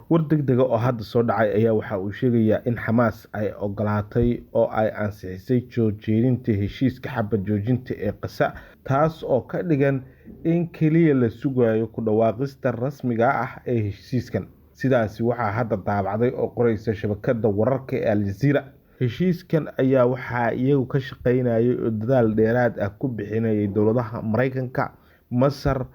war degdega oo hadda soo dhacay ayaa waxa uu sheegayaa in Xamaas ay ogolaatay oo ay ansixisay joojinta heshiiska xabad joojinta ee Gaza, taas oo ka dhigan in kaliya la sugayo ku dhawaaqista rasmiga ah ee heshiiskan. Sidaasi waxaa hadda daabacday oo qoraysa shabakadda wararka ee Al Jazeera. Heshiiskan ayaa waxaa iyagu ka shaqeynayay oo dadaal dheeraad ah ku bixinayay dowladaha Mareykanka, Masar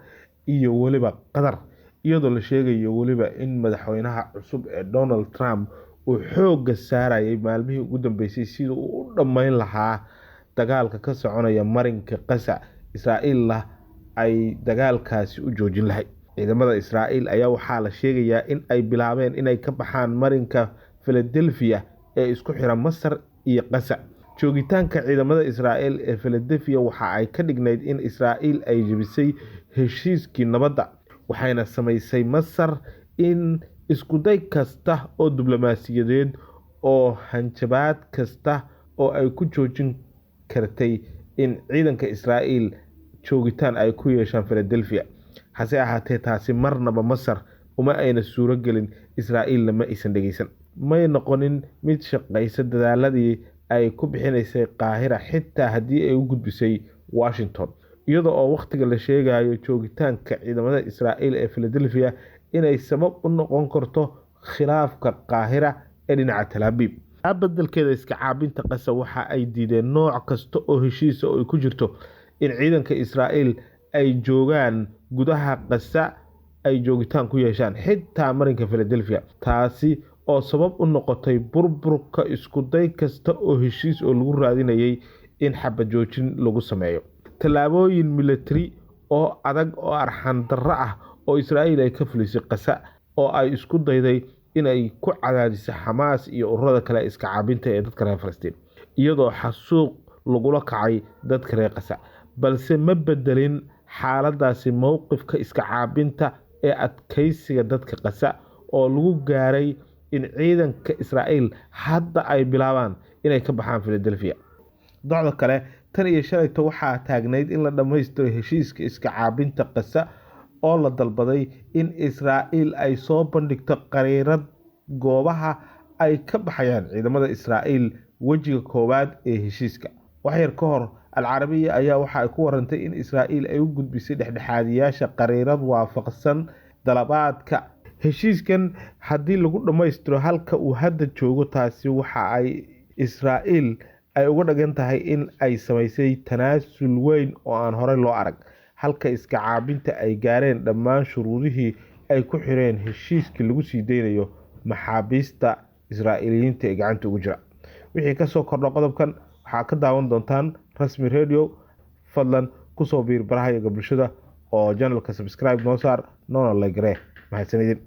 iyo waliba Qatar, iyadoo la sheegayo waliba in madaxweynaha cusub ee Donald Trump uu xoogga saarayay maalmihii ugu dambeysay sidii uu u dhammayn lahaa dagaalka ka soconaya marinka Gaza, Israa'iilna ay dagaalkaasi u joojin lahayd. Ciidamada Israa'iil ayaa waxaa la sheegayaa in ay bilaabeen inay ka baxaan marinka Philadelphia ee isku xira Masar iyo Gaza. Joogitaanka ciidamada Israa'iil ee Philadelphia waxa ay ka dhignayd in Israa'iil ay jebisay heshiiskii nabadda, waxayna samaysay Masar in isku day kasta oo diblomaasiyadeed oo hanjabaad kasta oo ay ku joojin kartay in ciidanka Israa'iil joogitaan ay ku yeeshaan Philadelphia. Hase ahaatee taasi marnaba Masar uma ayna suuro gelin, Israa'iilna ma aysan dhageysan. May noqonin mid shaqaysa dadaaladii ay ku bixinaysay Qaahira xitaa haddii ay u gudbisay Washington, iyadoo oo waqtiga la sheegayo joogitaanka ciidamada Israa'iil ee Philadelphia inay sabab u noqon karto khilaafka Qaahira ee dhinaca Tel Aviv. Beddelkeeda iska caabinta Gaza waxa ay diideen nooc kasta oo heshiis oo ay ku jirto in ciidanka Israa'iil ay joogaan gudaha Gaza, ay joogitaan ku yeeshaan xitaa marinka Philadelphia, taasi oo sabab u noqotay burburka isku day kasta oo heshiis oo lagu raadinayay in xabad joojin lagu sameeyo. Tallaabooyin military oo adag oo arxan darro ah oo Israa'iil ay ka fulisay Gaza oo ay isku dayday in ay ku cadaadiso Xamaas iyo ururada kale iska caabinta ee dadka reer Falastiin, iyadoo xasuuq lagula kacay dadka reer Gaza, balse ma bedelin xaaladaasi mowqifka iska caabinta ee adkeysiga dadka Gaza oo lagu gaaray in ciidanka Israa'iil hadda ay bilaabaan inay ka baxaan Philadelphia. Docdo kale tan iyo shalayto waxaa taagnayd in la dhammaystiro heshiiska iska caabinta Gaza oo la dalbaday in Israa'iil ay soo bandhigto qariirad goobaha ay ka baxayaan ciidamada Israa'iil wajiga koowaad ee heshiiska. Waxyar ka hor Al Carabiya ayaa waxa ay ku warantay in Israa'iil ay u gudbisay dhexdhexaadiyaasha qariirad waafaqsan dalabaadka heshiiskan haddii lagu dhammaystiro halka uu hadda joogo. Taasi waxa ay Israa'iil ay uga dhagan tahay in ay samaysay tanaasul weyn oo aan horey loo arag, halka iska caabinta ay gaareen dhammaan shuruudihii ay ku xireen heshiiskii lagu sii deynayo maxaabiista Israa'iiliyiinta ee gacanta ugu jira. Wixii ka soo kordha qodobkan waxaa ka daawan doontaan Rasmi Radio. Fadlan ku soo biir baraha bulshada oo channelka subscribe noo saar, noona like garee. Mahadsanidin.